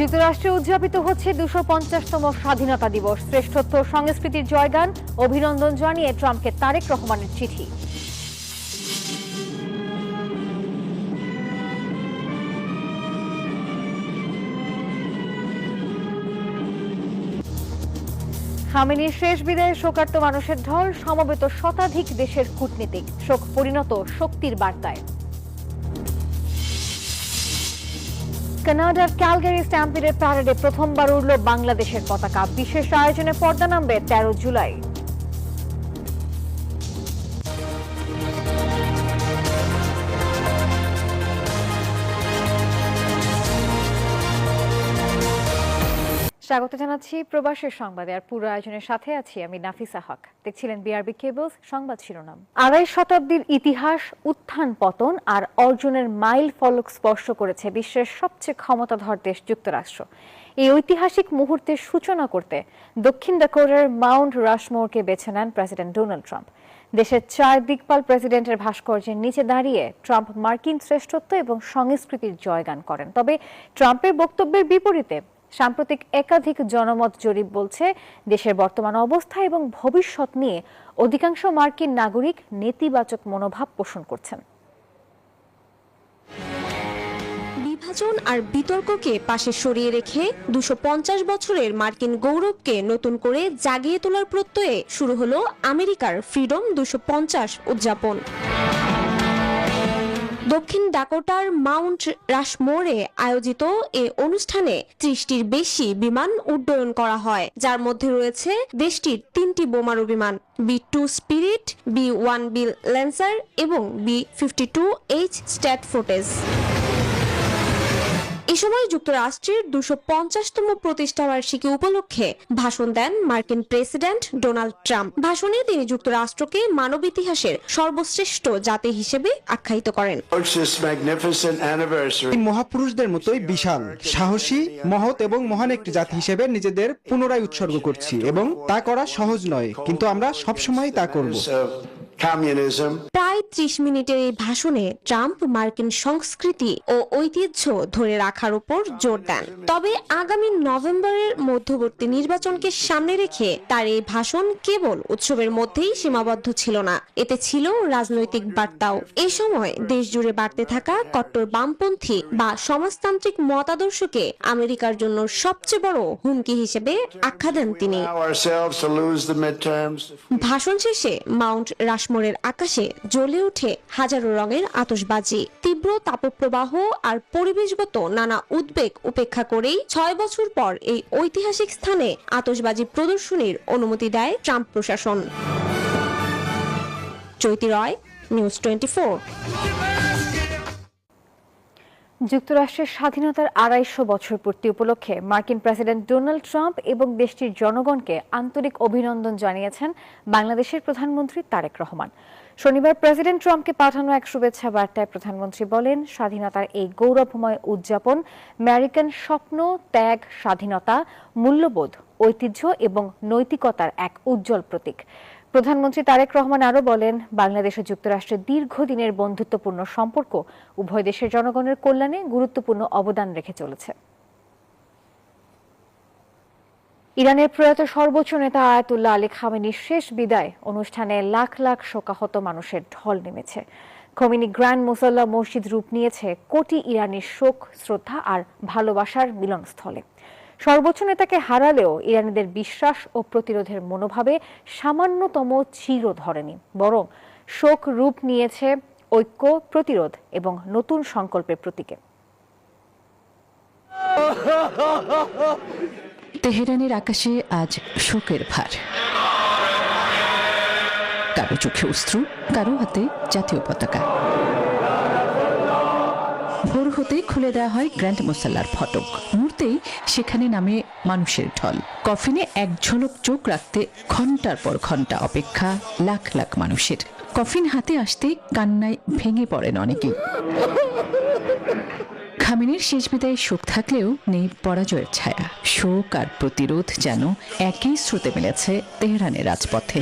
যুক্তরাষ্ট্রে উদযাপিত হচ্ছে ২৫০তম স্বাধীনতা দিবস। শ্রেষ্ঠত্ব সংস্কৃতির জয়গান, অভিনন্দন জানিয়ে ট্রাম্পকে তারেক রহমানের চিঠি। খামেনির শেষ বিদায়ে শোকার্ত মানুষের ঢল, সমবেত শতাধিক দেশের কূটনীতিক। শোক পরিণত শক্তির বার্তায়। কানাডার ক্যালগারি স্ট্যাম্পিডের প্যারেডে প্রথমবার উড়ল বাংলাদেশের পতাকা। বিশেষ আয়োজনে পর্দা নামবে ১৩ জুলাই। স্বাগত জানাচ্ছি প্রবাসের সংবাদে। আর পুরো আয়োজনের সাথে আছি আমি নাফিসা হক। দেখছিলেন বিআরবি কেবলস সংবাদ শিরোনাম। ২.৫ শতাব্দীর ইতিহাস, উত্থান পতন আর অর্জনের মাইল ফলক স্পর্শ করেছে বিশ্বের সবচেয়ে ক্ষমতাধর দেশ যুক্তরাষ্ট্র। এই ঐতিহাসিক মুহূর্তের সূচনা করতে দক্ষিণ ডাকোটার মাউন্ট রাশমোরকে বেছে নেন প্রেসিডেন্ট ডোনাল্ড ট্রাম্প। দেশের ৪ দিকপাল প্রেসিডেন্টের ভাস্কর্যের নিচে দাঁড়িয়ে ট্রাম্প মার্কিন শ্রেষ্ঠত্ব এবং সংস্কৃতির জয়গান করেন। তবে ট্রাম্পের বক্তব্যের বিপরীতে সাম্প্রতিক একাধিক জনমত জরিপ বলছে দেশের বর্তমান অবস্থা এবং ভবিষ্যৎ নিয়ে অধিকাংশ মার্কিন নাগরিক নেতিবাচক মনোভাব পোষণ করছেন। বিভাজন আর বিতর্ককে পাশে সরিয়ে রেখে ২৫০ বছরের মার্কিন গৌরবকে নতুন করে জাগিয়ে তোলার প্রত্যয়ে শুরু হলো আমেরিকার ফ্রিডম ২৫০ উদযাপন। দক্ষিণ ডাকোটার মাউন্ট রাশমোরে আয়োজিত এ অনুষ্ঠানে ৩০টির বেশি বিমান উড্ডয়ন করা হয়, যার মধ্যে রয়েছে দেশটির ৩টি বোমারু বিমান, বি-2 স্পিরিট, বি-1 বিল ল্যান্সার এবং বি-52H স্ট্যাটফোর্টেজ। এ সময় যুক্তরাষ্ট্রের ২৫০তম প্রতিষ্ঠা বার্ষিকী উপলক্ষে ভাষণ দেন মার্কিন প্রেসিডেন্ট ডোনাল্ড ট্রাম্প। ভাষণে তিনি যুক্তরাষ্ট্রকে মানব ইতিহাসের সর্বশ্রেষ্ঠ জাতি হিসেবে আখ্যায়িত করেন। মহাপুরুষদের মতোই বিশাল, সাহসী, মহৎ এবং মহান একটি জাতি হিসেবে নিজেদের পুনরায় উৎসর্গ করছি এবং তা করা সহজ নয়, কিন্তু আমরা সবসময় তা করব। প্রায় ৩০ মিনিটের এই ভাষণে ট্রাম্প মার্কিন সংস্কৃতি ও ঐতিহ্য ধরে রাখার উপর জোর দেন। তবে আগামী নভেম্বরের মধ্যবর্তী নির্বাচনকে সামনে রেখে তার এই ভাষণ কেবল উৎসবের মধ্যেই সীমাবদ্ধ ছিল না, এতে ছিল রাজনৈতিক বার্তাও। এ সময় দেশ জুড়ে বাড়তে থাকা কট্টর বামপন্থী বা সমাজতান্ত্রিক মতাদর্শকে আমেরিকার জন্য সবচেয়ে বড় হুমকি হিসেবে আখ্যা দেন তিনি। ভাষণ শেষে মাউন্ট রাশমোরের আকাশে জ্বলে ওঠে হাজারো রঙের আতশবাজি। তীব্র তাপপ্রবাহ আর পরিবেশগত নানা উদ্বেগ উপেক্ষা করেই ৬ বছর পর এই ঐতিহাসিক স্থানে আতশবাজি প্রদর্শনীর অনুমতি দেয় ট্রাম্প প্রশাসন। চৈতি রয়, নিউজ 24। যুক্তরাষ্ট্রের স্বাধীনতার ২৫০ বছর পূর্তি উপলক্ষে মার্কিন প্রেসিডেন্ট ডোনাল্ড ট্রাম্প এবং দেশটির জনগণকে আন্তরিক অভিনন্দন জানিয়েছেন বাংলাদেশের প্রধানমন্ত্রী তারেক রহমান। শনিবার প্রেসিডেন্ট ট্রাম্পকে পাঠানো এক শুভেচ্ছা বার্তায় প্রধানমন্ত্রী বলেন, স্বাধীনতার এই গৌরবময় উদযাপন আমেরিকান স্বপ্ন, ত্যাগ, স্বাধীনতা, মূল্যবোধ, ঐতিহ্য এবং নৈতিকতার এক উজ্জ্বল প্রতীক। প্রধানমন্ত্রী তারেক রহমান আরও বলেন, বাংলাদেশ ও যুক্তরাষ্ট্রের দীর্ঘদিনের বন্ধুত্বপূর্ণ সম্পর্ক উভয় দেশের জনগণের কল্যাণে গুরুত্বপূর্ণ অবদান রেখে চলেছে। ইরানের প্রয়াত সর্বোচ্চ নেতা আয়াতুল্লাহ আলী খামেনির শেষ বিদায় অনুষ্ঠানে লাখ লাখ শোকাহত মানুষের ঢল নেমেছে। খোমেনি গ্র্যান্ড মুসল্লা মসজিদ রূপ নিয়েছে কোটি ইরানির শোক, শ্রদ্ধা আর ভালোবাসার মিলনস্থলে। সর্বোচ্চ নেতাকে হারালেও ইরানিদের বিশ্বাস ও প্রতিরোধের মনোভাবে সামান্যতম চির ধরেনি, বরং শোক রূপ নিয়েছে ঐক্য, প্রতিরোধ এবং নতুন সংকল্পের প্রতীকে। তেহরানের আকাশে আজ শোকের ভার। কারো চোখে অশ্রু, কারো হাতে জাতীয় পতাকা। ভোর হতে খুলে দেওয়া হয় গ্র্যান্ড মুসাল্লার ফটক। মুহূর্তেই সেখানে নামে মানুষের ঢল। কফিনে এক ঝলক চোখ রাখতে ঘন্টার পর ঘন্টা অপেক্ষা লাখ লাখ মানুষের। কফিন হাতে আসতে কান্নায় ভেঙে পড়েন অনেকেই। খামেনির শেষ বিদায়ে শোক থাকলেও নেই পরাজয়ের ছায়া। শোক আর প্রতিরোধ যেন একই স্রোতে মিলেছে তেহরানের রাজপথে।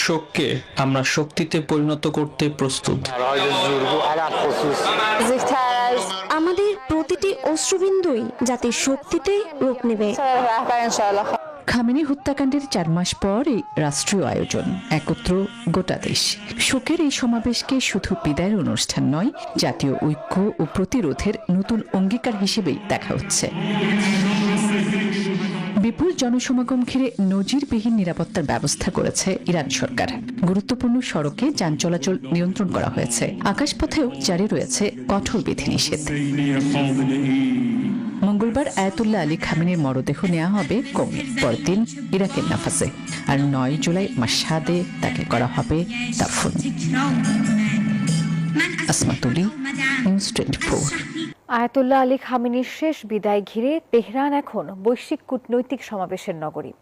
শোককে আমরা শক্তিতে পরিণত করতে প্রস্তুত। আমাদের প্রতিটি অশ্রুবিন্দুই জাতির শক্তিতে রূপ নেবে। খামেনি হত্যাকাণ্ডের 4 মাস পর এই রাষ্ট্রীয় আয়োজন, একত্র গোটা দেশ। শোকের এই সমাবেশকে শুধু বিদায়ের অনুষ্ঠান নয়, জাতীয় ঐক্য ও প্রতিরোধের নতুন অঙ্গীকার হিসেবেই দেখা হচ্ছে। বিপুল জনসমাগম ঘিরে নজিরবিহীন নিরাপত্তার ব্যবস্থা করেছে ইরান সরকার। গুরুত্বপূর্ণ সড়কে যান চলাচল নিয়ন্ত্রণ করা হয়েছে, আকাশপথেও জারি রয়েছে কঠোর বিধিনিষেধ। মঙ্গলবার আয়াতুল্লাহ আলী খামেনির মরদেহ নেওয়া হবে কমে, পরদিন ইরাকের নাফাসে, আর 9 জুলাই মাশহাদে তাকে করা হবে দাফন। আসমাতুলি, নিউজ 24। আয়াতুল্লাহ আলী খামেনির শেষ বিদায় ঘিরে তেহরান এখন বৈশ্বিক কূটনৈতিক সমাবেশের নগরী।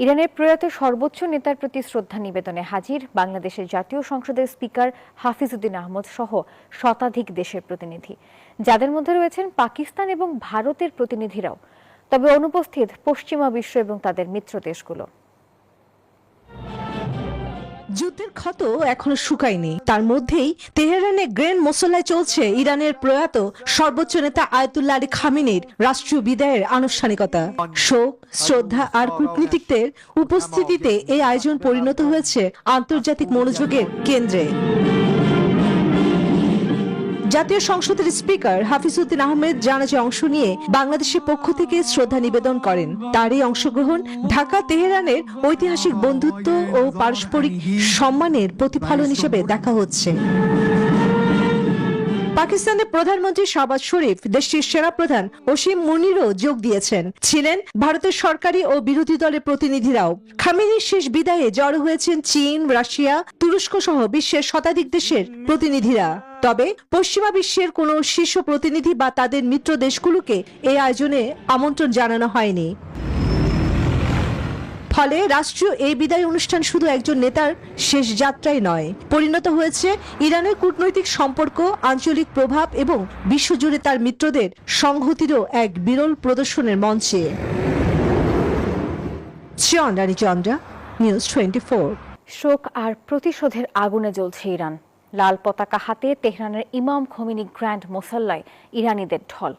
ইরানের প্রয়াত সর্বোচ্চ নেতার প্রতি শ্রদ্ধা নিবেদনে হাজির বাংলাদেশের জাতীয় সংসদের স্পিকার হাফিজউদ্দিন আহমদ সহ শতাধিক দেশের প্রতিনিধি, যাদের মধ্যে রয়েছেন পাকিস্তান এবং ভারতের প্রতিনিধিরাও। তবে অনুপস্থিত পশ্চিমা বিশ্ব এবং তাদের মিত্র দেশগুলো। যুদ্ধের ক্ষত এখনো শুকায়নি, তার মধ্যেই তেহরানে গ্র্যান্ড মোসল্লায় চলছে ইরানের প্রয়াত সর্বোচ্চ নেতা আয়াতুল্লাহ আলী খামেনির রাষ্ট্রীয় বিদায়ের আনুষ্ঠানিকতা। শোক, শ্রদ্ধা আর কূটনীতিকদের উপস্থিতিতে এই আয়োজন পরিণত হয়েছে আন্তর্জাতিক মনোযোগের কেন্দ্রে। জাতীয় সংসদের স্পিকার হাফিজউদ্দিন আহমেদ জানাজায় অংশ নিয়ে বাংলাদেশের পক্ষ থেকে শ্রদ্ধা নিবেদন করেন। তার এই অংশগ্রহণ ঢাকা তেহরানের ঐতিহাসিক বন্ধুত্ব ও পারস্পরিক সম্মানের প্রতিফলন হিসেবে দেখা হচ্ছে। পাকিস্তানের প্রধানমন্ত্রী শাহবাজ শরীফ, দেশটির সেনাপ্রধান ওসিম মুনিরও যোগ দিয়েছেন। ছিলেন ভারতের সরকারি ও বিরোধী দলের প্রতিনিধিরাও। খামেনির শেষ বিদায়ে জড়ো হয়েছেন চীন, রাশিয়া, তুরস্ক সহ বিশ্বের শতাধিক দেশের প্রতিনিধিরা। তবে পশ্চিমা বিশ্বের কোনো শীর্ষ প্রতিনিধি বা তাদের মিত্র দেশগুলোকে এই আয়োজনে আমন্ত্রণ জানানো হয়নি। ফলে রাষ্ট্রীয় এই বিদায় অনুষ্ঠান শুধু একজন নেতার শেষ যাত্রাই নয়, পরিণত হয়েছে ইরানের কূটনৈতিক সম্পর্ক, আঞ্চলিক প্রভাব এবং বিশ্বজুড়ে তার মিত্রদের সংহতিরও এক বিরল প্রদর্শনের মঞ্চে। চন্দ্রানী চন্দ্রা, নিউজ 24। শোক আর প্রতিশোধের আগুনে জ্বলছে ইরান। লাল পতাকা হাতে তেহরানের ইমাম খোমেনি গ্র্যান্ড মোসাল্লায় ইরানিদের ঢল,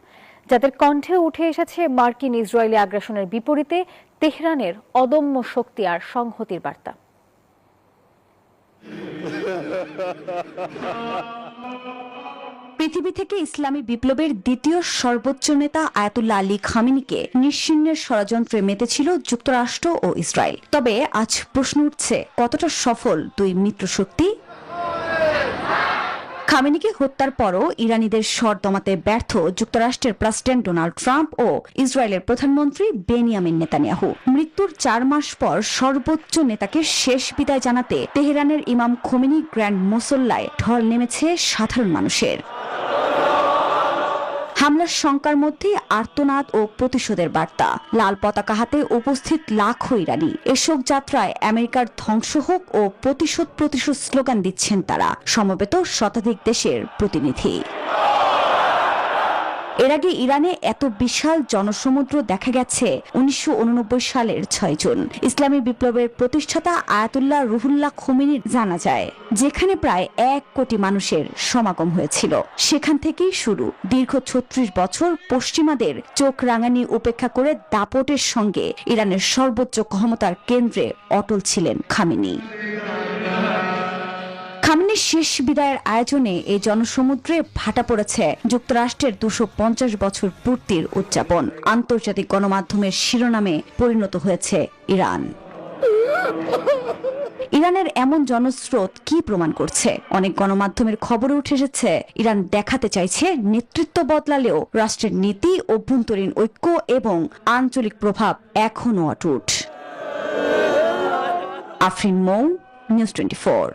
যাদের কণ্ঠে উঠে এসেছে মার্কিন ইসরায়েলি আগ্রাসনের বিপরীতে তেহরানের অদম্য শক্তি আর সংহতির বার্তা। পৃথিবী থেকে ইসলামী বিপ্লবের দ্বিতীয় সর্বোচ্চ নেতা আয়াতুল্লাহ আলী খামেনিকে নিশ্চিহ্নের ষড়যন্ত্রে মেতেছিল যুক্তরাষ্ট্র ও ইসরায়েল। তবে আজ প্রশ্ন উঠছে, কতটা সফল দুই মিত্রশক্তি? খামেনিকে হত্যার পরও ইরানিদের স্বর দমাতে ব্যর্থ যুক্তরাষ্ট্রের প্রেসিডেন্ট ডোনাল্ড ট্রাম্প ও ইসরায়েলের প্রধানমন্ত্রী বেনিয়ামিন নেতানিয়াহু। মৃত্যুর 4 মাস পর সর্বোচ্চ নেতাকে শেষ বিদায় জানাতে তেহরানের ইমাম খোমেনি গ্র্যান্ড মোসল্লায় ঢল নেমেছে সাধারণ মানুষের। হামলার শঙ্কার মধ্যে আর্তনাদ ও প্রতিশোধের বার্তা। লাল পতাকা হাতে উপস্থিত লাখো ইরানি। এ শোক যাত্রায় আমেরিকার ধ্বংস হোক ও প্রতিশোধ প্রতিশোধ স্লোগান দিচ্ছেন তারা, সমবেত শতাধিক দেশের প্রতিনিধি। এর আগে ইরানে এত বিশাল জনসমুদ্র দেখা গেছে 1989 সালের 6 জুন ইসলামী বিপ্লবের প্রতিষ্ঠাতা আয়াতুল্লাহ রুহুল্লাহ খোমেনির জানাজায়, যেখানে প্রায় 1 কোটি মানুষের সমাগম হয়েছিল। সেখান থেকেই শুরু দীর্ঘ 36 বছর পশ্চিমাদের চোখ রাঙানি উপেক্ষা করে দাপটের সঙ্গে ইরানের সর্বোচ্চ ক্ষমতার কেন্দ্রে অটল ছিলেন খামেনি। খামেনির শেষ বিদায়ের আয়োজনে এই জনসমুদ্রে ভাটা পড়েছে যুক্তরাষ্ট্রের 250 বছর পূর্তির উদযাপন। আন্তর্জাতিক গণমাধ্যমের শিরোনামে পরিণত হয়েছে ইরান। ইরানের এমন জনস্রোত কি প্রমাণ করছে? অনেক গণমাধ্যমের খবরে উঠে এসেছে ইরান দেখাতে চাইছে নেতৃত্ব বদলালেও রাষ্ট্রের নীতি, অভ্যন্তরীণ ঐক্য এবং আঞ্চলিক প্রভাব এখনো অটুট। আফরিন মৌ, নিউজ 24।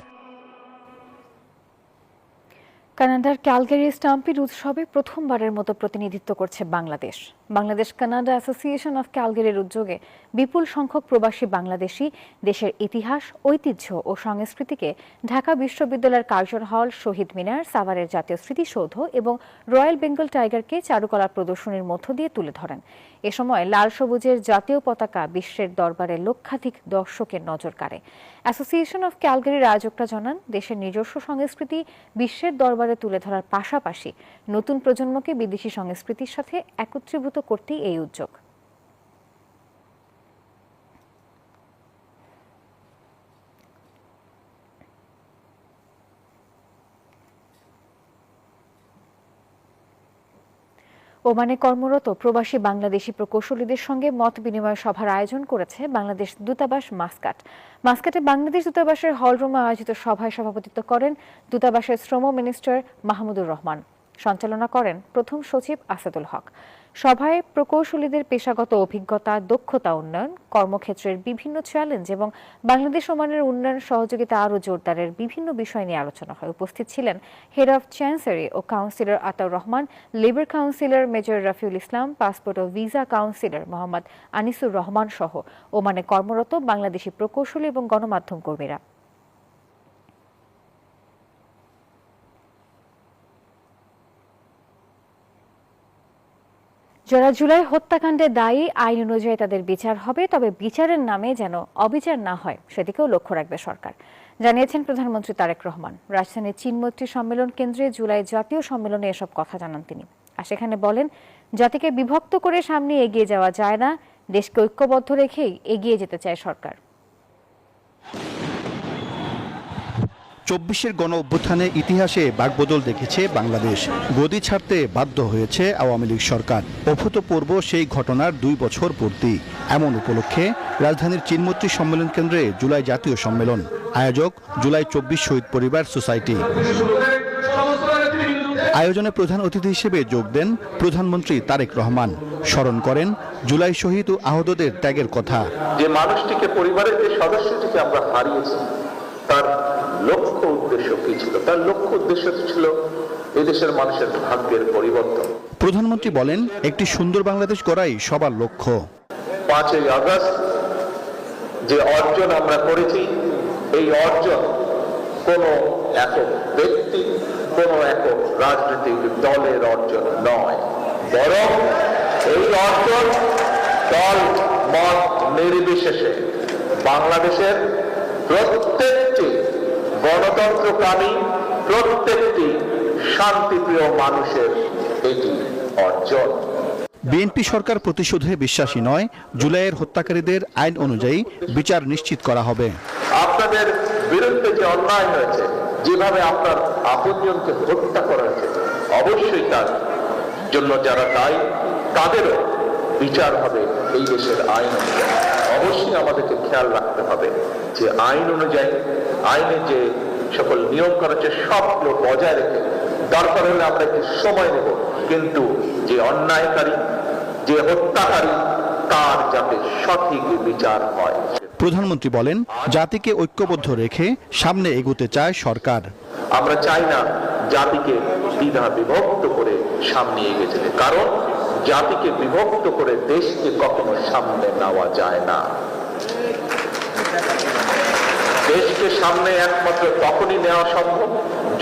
কানাডার ক্যালগারি স্টাম্পিড উৎসবে প্রথমবারের মতো প্রতিনিধিত্ব করছে Bangladesh. Bangladesh Canada association of ক্যালগারির উদ্যোগে বিপুল সংখ্যক প্রবাসী বাংলাদেশি দেশের ইতিহাস, ঐতিহ্য ও সংস্কৃতিকে ঢাকা বিশ্ববিদ্যালয়ের কার্জন হল, শহীদ মিনার, সাভারের জাতীয় স্মৃতিসৌধ এবং রয়্যাল বেঙ্গল টাইগারকে চারুকলা প্রদর্শনীর মধ্য দিয়ে তুলে ধরেন। এ সময় লাল সবুজের জাতীয় পতাকা বিশ্বের দরবারে লক্ষাধিক দর্শকের নজর কাড়ে। অ্যাসোসিয়েশন অফ ক্যালগারির আয়োজকরা জানান, দেশের নিজস্ব সংস্কৃতি বিশ্বের দরবারে তুলে ধরার পাশাপাশি নতুন প্রজন্মকে বিদেশি সংস্কৃতির সাথে একত্রীভূত করতেই এই উদ্যোগ। ওমানে কর্মরত প্রবাসী বাংলাদেশি প্রকৌশলীদের সঙ্গে মত বিনিময় সভার আয়োজন করেছে বাংলাদেশ দূতাবাস মাসকাট। মাসকাটে বাংলাদেশ দূতাবাসের হলরুমে আয়োজিত সভায় সভাপতিত্ব করেন দূতাবাসের শ্রম মিনিস্টার মাহমুদুর রহমান। সঞ্চালনা করেন প্রথম সচিব আসাদুল হক। সভায় প্রকৌশলীদের পেশাগত অভিজ্ঞতা, দক্ষতা উন্নয়ন, কর্মক্ষেত্রের বিভিন্ন চ্যালেঞ্জ এবং বাংলাদেশ ওমানের উন্নয়ন সহযোগিতা আরও জোরদারের বিভিন্ন বিষয় নিয়ে আলোচনা হয়। উপস্থিত ছিলেন হেড অফ চ্যান্সেরি ও councillor Ataur Rahman, labour councillor major Rafiul Islam, passport ও ভিসা কাউন্সিলর মোহাম্মদ আনিসুর রহমান সহ ওমানে কর্মরত বাংলাদেশি প্রকৌশলী এবং গণমাধ্যম কর্মীরা। যারা জুলাই হত্যাকাণ্ডে দায়ী, আইন অনুযায়ী তাদের বিচার হবে, তবে বিচারের নামে যেন অবিচার না হয় সেদিকেও লক্ষ্য রাখবে সরকার, জানিয়েছেন প্রধানমন্ত্রী তারেক রহমান। রাজধানীর চীনমৈত্রী সম্মেলন কেন্দ্রে জুলাই জাতীয় সম্মেলনে এসব কথা জানান তিনি। আর সেখানে বলেন, জাতিকে বিভক্ত করে সামনে এগিয়ে যাওয়া যায় না, দেশকে ঐক্যবদ্ধ রেখেই এগিয়ে যেতে চায় সরকার। ২৪-এর গণ অভ্যুত্থানে ইতিহাসে বাকবদল দেখেছে বাংলাদেশ। গদি ছাড়তে বাধ্য হয়েছে আওয়ামী লীগ সরকার। অভূতপূর্ব সেই ঘটনার ২ বছর পূর্তি। এমন উপলক্ষে রাজধানীর চীনমৈত্রী সম্মেলন কেন্দ্রে জুলাই জাতীয় সম্মেলন। আয়োজক জুলাই ২৪ শহীদ পরিবার সোসাইটি। আয়োজনে প্রধান অতিথি হিসেবে যোগ দেন প্রধানমন্ত্রী তারেক রহমান। স্মরণ করেন জুলাই শহীদ ও আহতদের ত্যাগের কথা। যে মানুষটিকে, পরিবারের যে সদস্যটিকে আমরা হারিয়েছি, তার লক্ষ্য উদ্দেশ্য কি ছিল? তার লক্ষ্য উদ্দেশ্য ছিল এদেশের মানুষের ভাগ্যের পরিবর্তন। প্রধানমন্ত্রী বলেন, একটি সুন্দর বাংলাদেশ গড়াই সবার লক্ষ্য। ৫ই আগস্ট যে অর্জন আমরা করেছি, এই অর্জন কোনো একক ব্যক্তি, কোনো একক রাজনৈতিক দলের অর্জন নয়, বরং এই অর্জন দল মত নির্বিশেষে বাংলাদেশের প্রত্যেকটি গণতন্ত্রকামী, প্রত্যেকটি শান্তিপ্রিয় মানুষের এটি অর্জন। বিএনপি সরকার প্রতিশোধে বিশ্বাসী নয়। জুলাইয়ের হত্যাকারীদের আইন অনুযায়ী বিচার নিশ্চিত করা হবে। আপনাদের বিরুদ্ধে যে অন্যায় হয়েছে, যেভাবে আপনার আপনজনকে হত্যা করা হয়েছে, অবশ্যই তার জন্য যারা দায়ী তাদেরও বিচার হবে এই দেশের আইন অনুযায়ী। অবশ্যই আমাদেরকে খেয়াল রাখতে হবে যে আইন অনুযায়ী, আইনে যে সকল নিয়ম করা হচ্ছে সবগুলো বজায় রেখে, দরকার হলে আমরা একটু সময় নেব, কিন্তু যে অন্যায়কারী, যে হত্যাকারী, তার যাতে সঠিক বিচার হয়। প্রধানমন্ত্রী বলেন, জাতিকে ঐক্যবদ্ধ রেখে সামনে এগোতে চায় সরকার। আমরা চাই না জাতিকে দ্বিধা বিভক্ত করে সামনে এগিয়ে যেতে, কারণ জাতিকে বিভক্ত করে দেশকে কখনো সামনে নেওয়া যায় না। দেশকে সামনে একমাত্র তখনই নেওয়া সম্ভব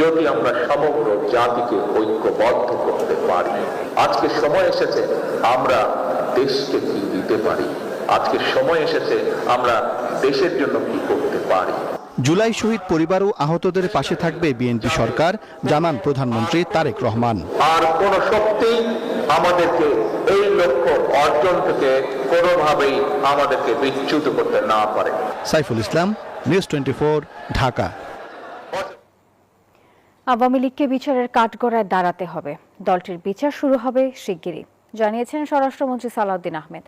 যদি আমরা সমগ্র জাতিকে ঐক্যবদ্ধ করতে পারি। আজকে সময় এসেছে আমরা দেশকে কি দিতে পারি, আজকে সময় এসেছে আমরা দেশের জন্য কি করতে পারি। জুলাই শহীদ পরিবার ও আহতদের পাশে থাকবে বিএনপি সরকার, জানান প্রধানমন্ত্রী তারেক রহমান। আর কোন শক্তি আমাদেরকে এই লক্ষ্য অর্জন থেকে কোনোভাবেই আমাদেরকে বিচ্যুত করতে না পারে। সাইফুল ইসলাম, নিউজ 24, ঢাকা। আওয়ামী লীগকে বিচারের কাঠগড়ায় দাঁড়াতে হবে। দলটির বিচার শুরু হবে শিগগিরই, জানিয়েছেন স্বরাষ্ট্রমন্ত্রী সালাউদ্দিন আহমেদ।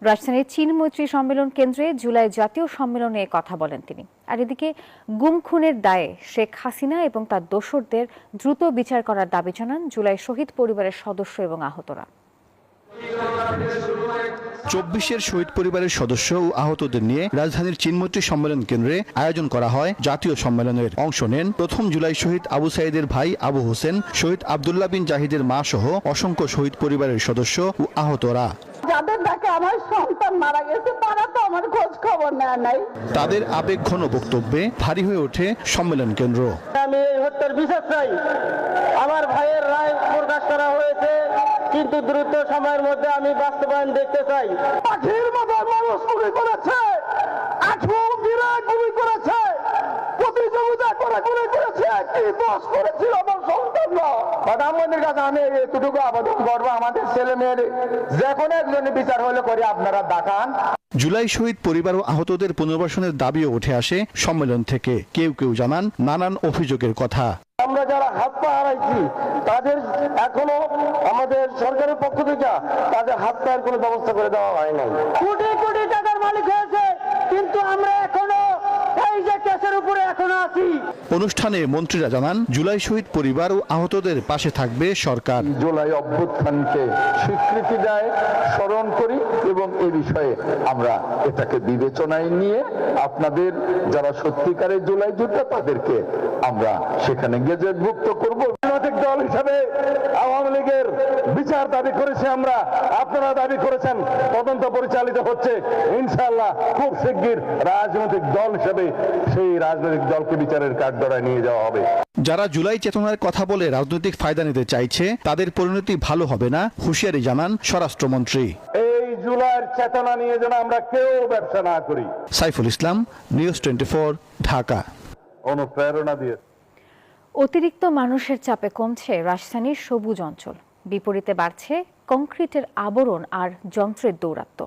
রাজধানীর চীনমৈত্রী সম্মেলন কেন্দ্রে জুলাই জাতীয় সম্মেলনে কথা বলেন তিনি। আর এদিকে গুম খুনের দায়ে শেখ হাসিনা এবং তার দোসরদের দ্রুত বিচার করার দাবি জানান জুলাই শহীদ পরিবারের সদস্য এবং আহতরা। 24 শহীদ পরিবারের সদস্য ও আহতদের নিয়ে রাজধানীর চিনমৈত্রী সম্মেলন কেন্দ্রে আয়োজন করা হয় জাতীয় সম্মেলনের। অংশ নেন 1 জুলাই শহীদ আবু সাইদের ভাই আবু হোসেন, শহীদ আব্দুল্লাহ বিন জাহিদের মা সহ অসংখ্য শহীদ পরিবারের সদস্য ও আহতরা। যাদের ডাকে আমার সন্তান মারা গেছে তারা তো আমার খোঁজ খবর নেয় নাই। তাদের আবেগঘন বক্তব্যে ভারী হয়ে ওঠে সম্মেলন কেন্দ্র। আমি এই হত্যার বিচার চাই। আমার ভাইয়ের রায় প্রকাশ করা হয়েছে, কিন্তু দ্রুত সময়ের মধ্যে আমি বাস্তবায়ন দেখতে চাই। পাখির মতো মানুষ গুলি করেছে, গুলি করেছে, প্রতিযোগিতা করে গুলি করেছে, কি দোষ করেছিল আমার সন্তানরা। প্রধানমন্ত্রীর কাছে আমি এতটুকু আবেদন করবো, আমাদের ছেলে মেয়ের যে কোনো একজনের বিচার হলে করে আপনারা দেখান। জুলাই শহীদ পরিবার ও আহতদের পুনর্বাসনের দাবিও উঠে আসে সম্মেলন থেকে। কেউ কেউ জানান নানান অভিযোগের কথা। আমরা যারা হাত পা হারাইছি তাদের এখনো আমাদের সরকারের পক্ষ থেকে তাদের হাত পায়ের কোনো ব্যবস্থা করে দেওয়া হয় নাই। কোটি কোটি টাকার মালিক হয়েছে, কিন্তু আমরা এখনো এই যে কেসের উপরে এখনো আছি। অনুষ্ঠানে মন্ত্রীরা জানান জুলাই শহীদ পরিবার ও আহতদের পাশে থাকবে সরকার। জুলাই অভ্যুত্থানকে স্বীকৃতি দেয়, স্মরণ করি এবং এই বিষয়ে আমরা এটাকে বিবেচনায় নিয়ে আপনাদের যারা সত্যিকারের জুলাই যোদ্ধা তাদেরকে আমরা সেখানে গেজেটভুক্ত করব। রাজনৈতিক দল হিসাবে আওয়ামী লীগের বিচার দাবি করেছি আমরা, আপনারা দাবি করেছেন, তদন্ত পরিচালিত হচ্ছে। ইনশাআল্লাহ খুব শিগগির রাজনৈতিক দল হিসেবে সেই রাজনৈতিক দলকে বিচারের কাঠগড়ায় নিয়ে যাওয়া হবে। যারা জুলাই চেতনার কথা বলে রাজনৈতিক ফায়দা নিতে চাইছে তাদের পরিণতি ভালো হবে না, হুঁশিয়ারি জানান স্বরাষ্ট্রমন্ত্রী। এই জুলাইয়ের চেতনা নিয়ে যেন আমরা কেউ ব্যবসা না করি। সাইফুল ইসলাম, নিউজ 24, ঢাকা। অনুপ্রেরণা দিয়ে অতিরিক্ত মানুষের চাপে কমছে রাজধানীর সবুজ অঞ্চল, বিপরীতে বাড়ছে কংক্রিটের আবরণ আর যন্ত্রের দৌরাত্ম্য।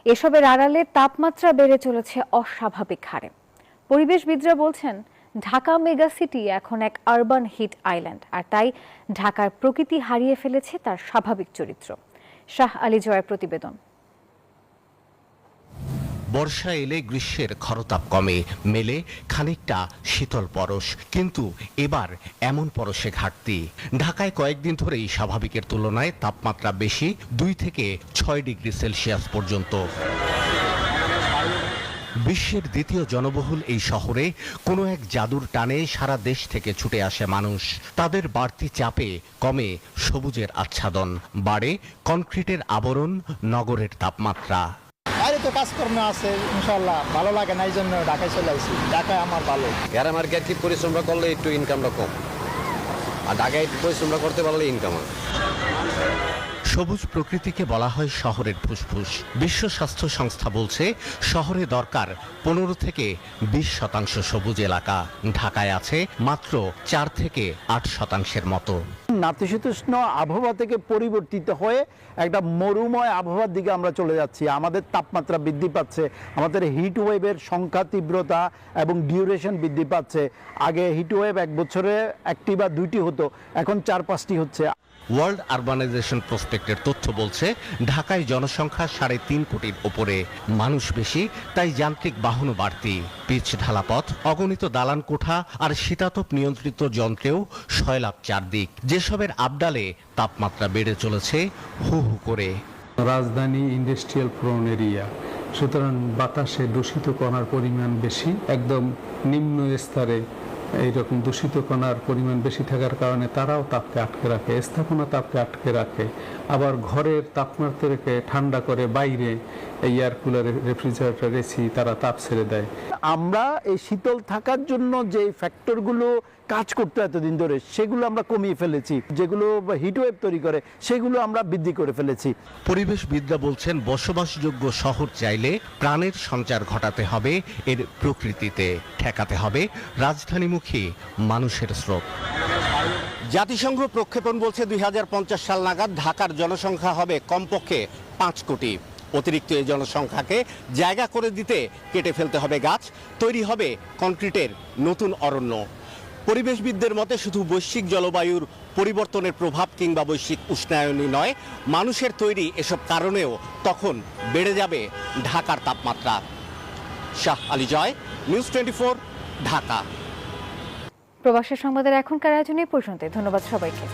এসবের আড়ালে তাপমাত্রা বেড়ে চলেছে অস্বাভাবিক হারে। পরিবেশবিদরা বলছেন ঢাকা মেগা সিটি এখন এক আরবান হিট আইল্যান্ড, আর তাই ঢাকার প্রকৃতি হারিয়ে ফেলেছে তার স্বাভাবিক চরিত্র। শাহ আলী জয়ের প্রতিবেদন। বর্ষা এলে গ্রীষ্মের খরতাপ কমে, মেলে খানিকটা শীতল পরশ, কিন্তু এবার এমন পরশে ঘাটতি। ঢাকায় কয়েকদিন ধরেই স্বাভাবিকের তুলনায় তাপমাত্রা বেশি, 2 থেকে 6 ডিগ্রি সেলসিয়াস পর্যন্ত। বিশ্বের দ্বিতীয় জনবহুল এই শহরে কোনো এক জাদুর টানে সারা দেশ থেকে ছুটে আসে মানুষ। তাদের বাড়তি চাপে কমে সবুজের আচ্ছাদন, বাড়ে কনক্রিটের আবরণ, নগরের তাপমাত্রা। বাইরে তো কাজকর্ম আছে, ইনশাল্লাহ ভালো লাগে না, এই জন্য ঢাকায় চলে আসি। ঢাকায় আমার ভালো। গ্রামে মার্কেট পরিশ্রমটা করলে একটু ইনকামটা কম, আর ঢাকায় একটু পরিশ্রমটা করতে পারলে ইনকাম হয়। সবুজ প্রকৃতিকে বলা হয় শহরের ফুসফুস। বিশ্ব স্বাস্থ্য সংস্থা বলছে শহরে দরকার 15 থেকে 20% সবুজ এলাকা। ঢাকায় আছে মাত্র 4 থেকে 8% মতো। নাতিশীতোষ্ণ আবহাওয়া থেকে পরিবর্তিত হয়ে একটা মরুময় আবহাওয়ার দিকে আমরা চলে যাচ্ছি। আমাদের তাপমাত্রা বৃদ্ধি পাচ্ছে, আমাদের হিট ওয়েভের সংখ্যা, তীব্রতা এবং ডিউরেশন বৃদ্ধি পাচ্ছে। আগে হিট ওয়েভ 1 বছরে 1টি বা 2টি হতো, এখন 4-5টি হচ্ছে। ওয়ার্ল্ড আরবানাইজেশন প্রসপেক্টের তথ্য বলছে ঢাকায় জনসংখ্যা 3.5 কোটির উপরে। মানুষ বেশি, তাই যান্ত্রিক বাহনও বাড়তি। পিচ ঢালা পথ, অগণিত দালান কোঠা আর শীতাতপ নিয়ন্ত্রিত যন্ত্রেও সয়লাভ চারদিক। যেসবের আবডালে তাপমাত্রা বেড়ে চলেছে হু হু করে। রাজধানী ইন্ডাস্ট্রিয়াল প্রোন এরিয়া, সুতরাং বাতাসে দূষিত কণার পরিমাণ বেশি। একদম নিম্ন স্তরে এইরকম দূষিত কণার পরিমাণ বেশি থাকার কারণে তারাও তাপকে আটকে রাখে, স্থাপনা তাপকে আটকে রাখে। আবার ঘরের তাপমাত্রাকে ঠান্ডা করে বাইরে এয়ার কুলার, রেফ্রিজারেটর, এসি তারা তাপ ছেড়ে দেয়। আমরা এই শীতল থাকার জন্য যে ফ্যাক্টরগুলো কাজ করতে এতদিন ধরে সেগুলো আমরা কমিয়ে ফেলেছি, যেগুলো হিটওয়েভ তৈরি করে সেগুলো আমরা বৃদ্ধি করে ফেলেছি। পরিবেশবিদরা বলছেন বসবাসযোগ্য শহর চাইলে প্রাণের সঞ্চার ঘটাতে হবে এর প্রকৃতিতে, ঠেকাতে হবে রাজধানীমুখী মানুষের স্রোত। জাতিসংঘ প্রক্ষেপণ বলছে 2050 সাল নাগাদ ঢাকার জনসংখ্যা হবে কমপক্ষে 5 কোটি। অতিরিক্ত এই জনসংখ্যাকে জায়গা করে দিতে কেটে ফেলতে হবে গাছ, তৈরি হবে কনক্রিটের নতুন অরণ্য। পরিবেশবিদদের মতে শুধু বৈশ্বিক জলবায়ুর পরিবর্তনের প্রভাব কিংবা বৈশ্বিক উষ্ণায়নই নয়, মানুষের তৈরি এসব কারণেও তখন বেড়ে যাবে ঢাকার তাপমাত্রা। শাহ আলী জয়, নিউজ 24, ঢাকা। প্রবাসী সংবাদের এখনকার আয়োজনে পর্যন্ত ধন্যবাদ সবাইকে।